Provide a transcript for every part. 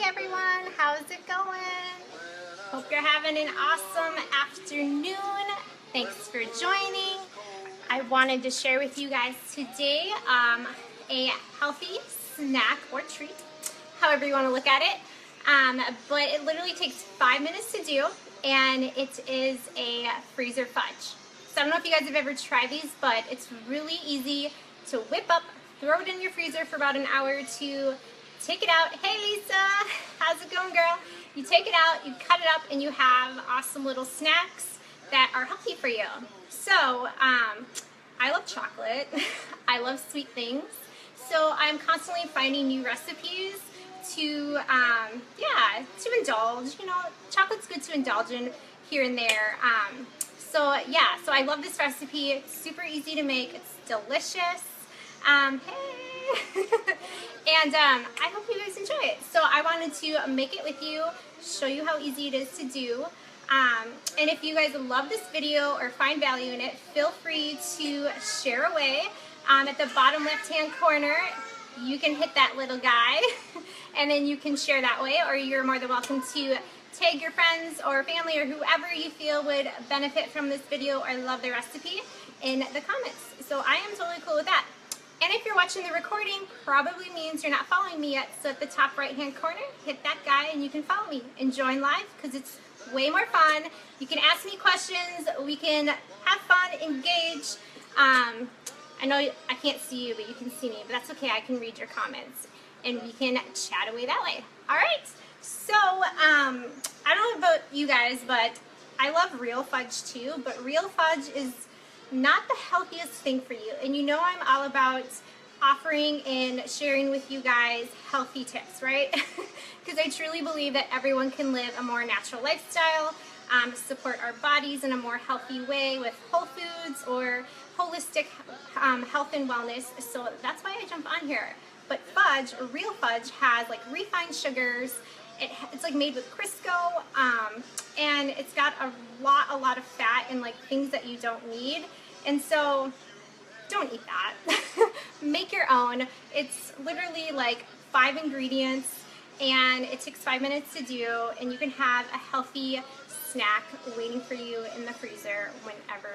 everyone, how's it going? Hope you're having an awesome afternoon. Thanks for joining. I wanted to share with you guys today a healthy snack or treat, however you want to look at it. But it literally takes 5 minutes to do, and it is a freezer fudge. So I don't know if you guys have ever tried these, but it's really easy to whip up, throw it in your freezer for about an hour or two, take it out. Hey Lisa, how's it going, girl? You take it out, you cut it up, and you have awesome little snacks that are healthy for you. So I love chocolate. I love sweet things. So I'm constantly finding new recipes to to indulge. You know, chocolate's good to indulge in here and there. So I love this recipe. It's super easy to make. It's delicious. Hey! And I hope you guys enjoy it. So I wanted to make it with you, show you how easy it is to do. And if you guys love this video or find value in it, feel free to share away. At the bottom left-hand corner, you can hit that little guy, and then you can share that way, or you're more than welcome to tag your friends or family or whoever you feel would benefit from this video or love the recipe in the comments. So I am totally cool with that. And if you're watching the recording, probably means you're not following me yet. So at the top right-hand corner, hit that guy and you can follow me and join live because it's way more fun. You can ask me questions. We can have fun, engage. I know I can't see you, but you can see me. But that's okay. I can read your comments and we can chat away that way. All right. So I don't know about you guys, but I love real fudge too. But real fudge is not the healthiest thing for you, and you know I'm all about offering and sharing with you guys healthy tips, right? Because I truly believe that everyone can live a more natural lifestyle, support our bodies in a more healthy way with whole foods or holistic health and wellness. So that's why I jump on here. But fudge, or real fudge, has like refined sugars. It's like made with Crisco, and it's got a lot of fat and like things that you don't need. And so don't eat that. Make your own. It's literally like 5 ingredients, and it takes 5 minutes to do, and you can have a healthy snack waiting for you in the freezer whenever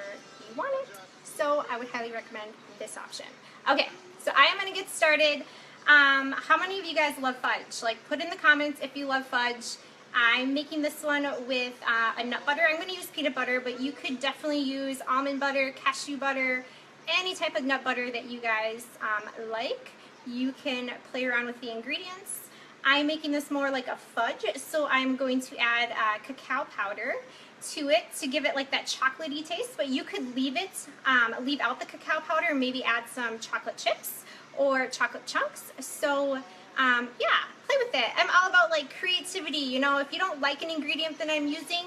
you want it. So I would highly recommend this option. Okay, so I am going to get started. How many of you guys love fudge? Like, put in the comments if you love fudge. I'm making this one with a nut butter. I'm going to use peanut butter, but you could definitely use almond butter, cashew butter, any type of nut butter that you guys like. You can play around with the ingredients. I'm making this more like a fudge, so I'm going to add cacao powder to it to give it like that chocolatey taste, but you could leave it, leave out the cacao powder and maybe add some chocolate chips or chocolate chunks. So yeah, play with it. I'm all about like creativity, you know. If you don't like an ingredient that I'm using,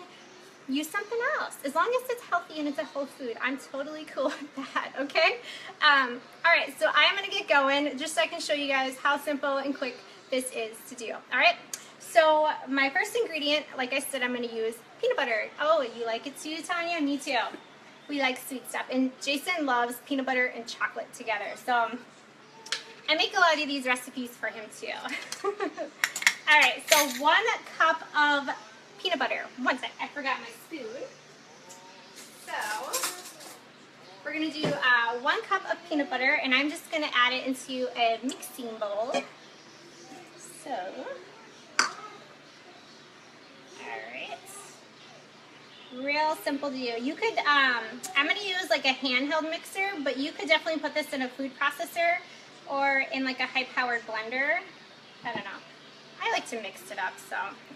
use something else. As long as it's healthy and it's a whole food, I'm totally cool with that, okay? Alright, so I am going to get going just so I can show you guys how simple and quick this is to do. Alright, so my first ingredient, like I said, I'm going to use peanut butter. Oh, you like it too, Tanya? Me too. We like sweet stuff. And Jason loves peanut butter and chocolate together. So I make a lot of these recipes for him too. Alright, so 1 cup of peanut butter. One sec, I forgot my spoon. So we're going to do 1 cup of peanut butter, and I'm just going to add it into a mixing bowl. So, alright. Real simple to do. You could, I'm going to use like a handheld mixer, but you could definitely put this in a food processor or in like a high-powered blender. I don't know. I like to mix it up,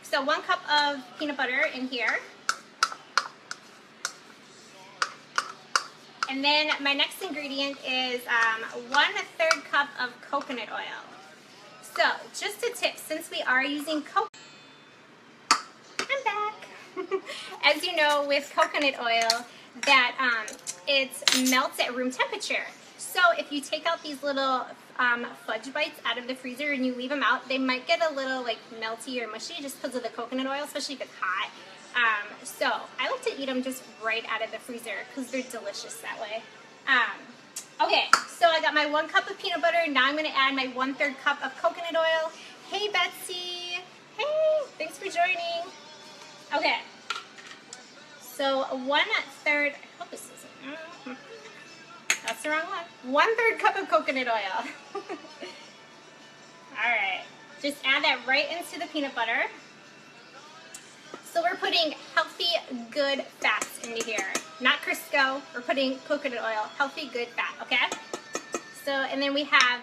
so 1 cup of peanut butter in here. And then my next ingredient is 1/3 cup of coconut oil. So just a tip, since we are using coconut, I'm back. As you know, with coconut oil, that it melts at room temperature. So if you take out these little fudge bites out of the freezer and you leave them out, they might get a little like melty or mushy just because of the coconut oil, especially if it's hot. So I like to eat them just right out of the freezer because they're delicious that way. Okay, so I got my 1 cup of peanut butter. Now I'm going to add my 1/3 cup of coconut oil. Hey, Betsy. Hey, Okay. So 1/3, I hope this isn't, that's the wrong one. 1/3 cup of coconut oil. Alright, just add that right into the peanut butter. So we're putting healthy, good fats into here. Not Crisco, we're putting coconut oil, healthy, good fat, okay? So, and then we have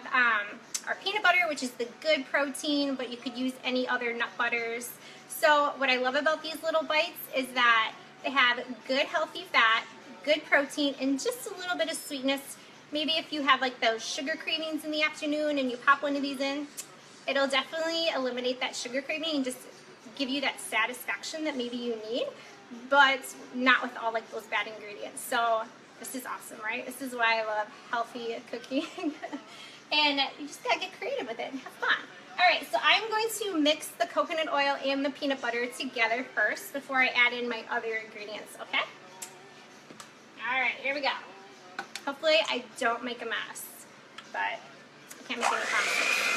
our peanut butter, which is the good protein, but you could use any other nut butters. So what I love about these little bites is that they have good healthy fat, good protein, and just a little bit of sweetness. Maybe if you have like those sugar cravings in the afternoon and you pop one of these in, it'll definitely eliminate that sugar craving and just give you that satisfaction that maybe you need, but not with all like those bad ingredients. So this is awesome, right? This is why I love healthy cooking. And you just gotta get creative with it and have fun. Alright, so I'm going to mix the coconut oil and the peanut butter together first before I add in my other ingredients, okay? Alright, here we go. Hopefully I don't make a mess, but I can't make any promises.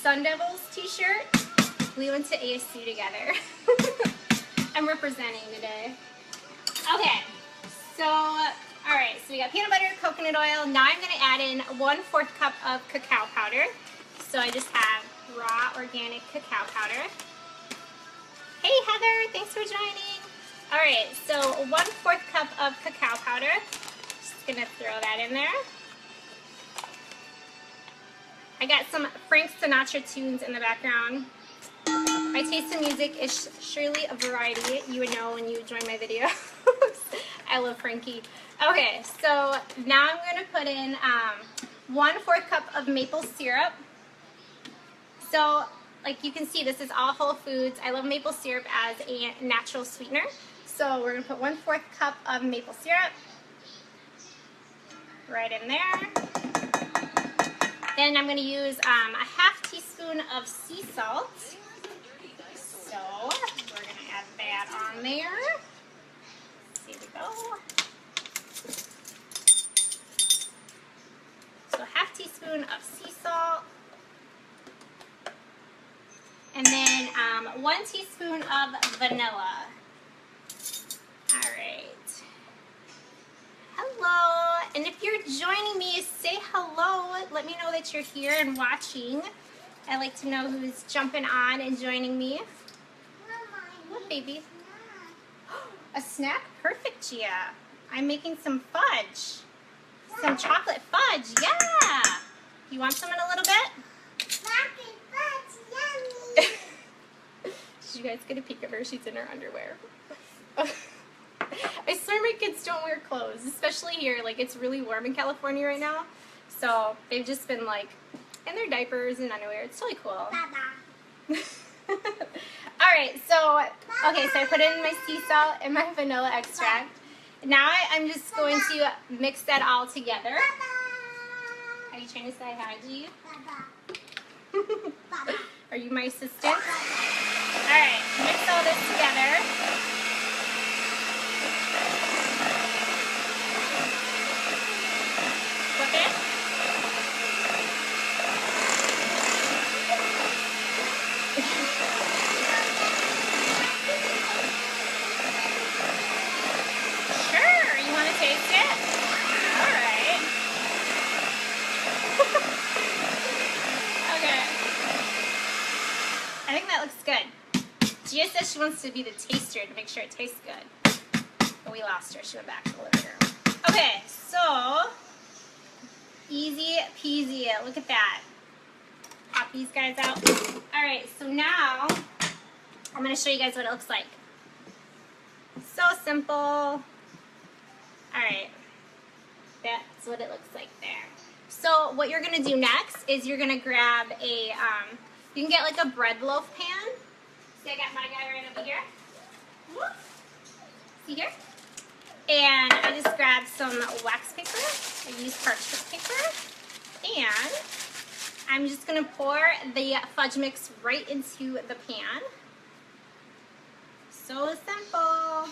Sun Devils t-shirt. We went to ASU together. I'm representing today. Okay, so alright, so we got peanut butter, coconut oil. Now I'm going to add in 1/4 cup of cacao powder. So I just have raw organic cacao powder. Hey Heather, thanks for joining. Alright, so 1/4 cup of cacao powder. Just going to throw that in there. I got some Frank Sinatra tunes in the background. My taste in music is surely a variety. You would know when you join my videos. I love Frankie. Okay, so now I'm going to put in 1/4 cup of maple syrup. So, like you can see, this is all whole foods. I love maple syrup as a natural sweetener. So we're going to put 1/4 cup of maple syrup right in there. Then I'm going to use a 1/2 teaspoon of sea salt. So we're going to add that on there. Here we go. So 1/2 teaspoon of sea salt. And then 1 teaspoon of vanilla. All right. Hello, and if you're joining me, say hello. Let me know that you're here and watching. I like to know who's jumping on and joining me. What, baby? A snack? Perfect, Gia. I'm making some fudge. Some chocolate fudge, yeah. You want some in a little bit? Chocolate fudge, yummy. Did you guys get a peek of her? She's in her underwear. I swear my kids don't wear clothes, especially here. Like, it's really warm in California right now. So they've just been like in their diapers and underwear. It's totally cool. Alright, so okay, so I put in my sea salt and my vanilla extract. Now I'm just going to mix that all together. Are you trying to say hi to you? Are you my assistant? Alright, mix all this together. Gia says she wants to be the taster to make sure it tastes good. But we lost her. She went back to the living room. Okay, so easy peasy. Look at that. Pop these guys out. Alright, so now I'm going to show you guys what it looks like. So simple. Alright, that's what it looks like there. So what you're going to do next is you're going to grab a, you can get like a bread loaf pan. See, I got my guy right over here. See here? And I just grab grab some wax paper. I use parchment paper. And I'm just going to pour the fudge mix right into the pan. So simple. All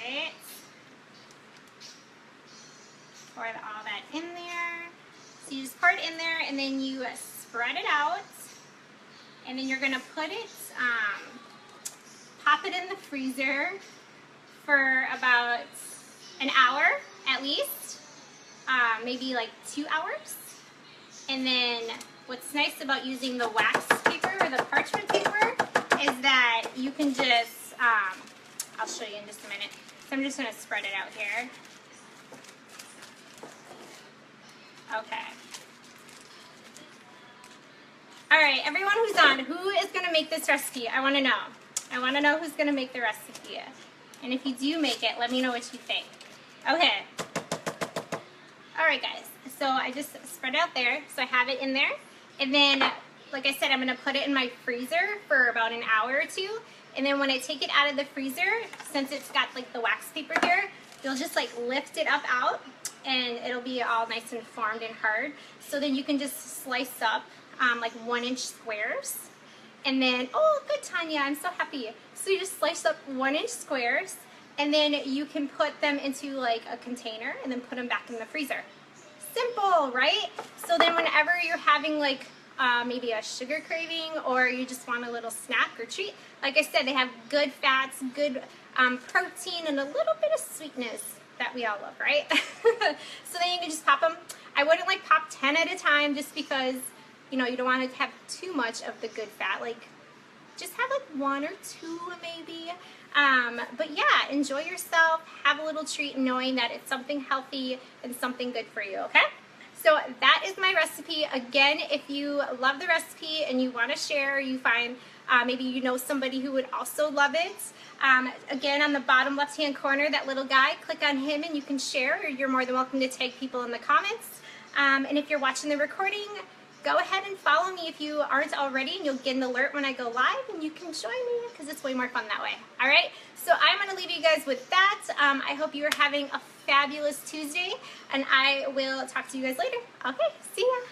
right. Pour all that in there. So you just pour it in there and then you spread it out. And then you're going to put it, pop it in the freezer for about an hour at least, maybe like 2 hours. And then what's nice about using the wax paper or the parchment paper is that you can just, I'll show you in just a minute. So I'm just going to spread it out here. Okay. All right, everyone who's on, who is going to make this recipe? I want to know. I want to know who's going to make the recipe. And if you do make it, let me know what you think. Okay. All right, guys. So I just spread it out there. So I have it in there. And then, like I said, I'm going to put it in my freezer for about an hour or two. And then when I take it out of the freezer, since it's got like the wax paper here, you'll just like lift it up out and it'll be all nice and formed and hard. So then you can just slice up like 1-inch squares. And then, oh, good, Tanya, I'm so happy. So you just slice up 1-inch squares and then you can put them into like a container and then put them back in the freezer. Simple, right? So then whenever you're having like maybe a sugar craving or you just want a little snack or treat, like I said, they have good fats, good protein, and a little bit of sweetness that we all love, right? So then you can just pop them. I wouldn't like pop 10 at a time just because, you know, you don't want to have too much of the good fat. Like, just have like 1 or 2 maybe. But yeah, enjoy yourself. Have a little treat knowing that it's something healthy and something good for you, okay? So that is my recipe. Again, if you love the recipe and you want to share, you find maybe you know somebody who would also love it. Again, on the bottom left-hand corner, that little guy, click on him and you can share, or you're more than welcome to tag people in the comments. And if you're watching the recording, go ahead and follow me if you aren't already, and you'll get an alert when I go live, and you can join me because it's way more fun that way. All right, so I'm going to leave you guys with that. I hope you are having a fabulous Tuesday, and I will talk to you guys later. Okay, see ya.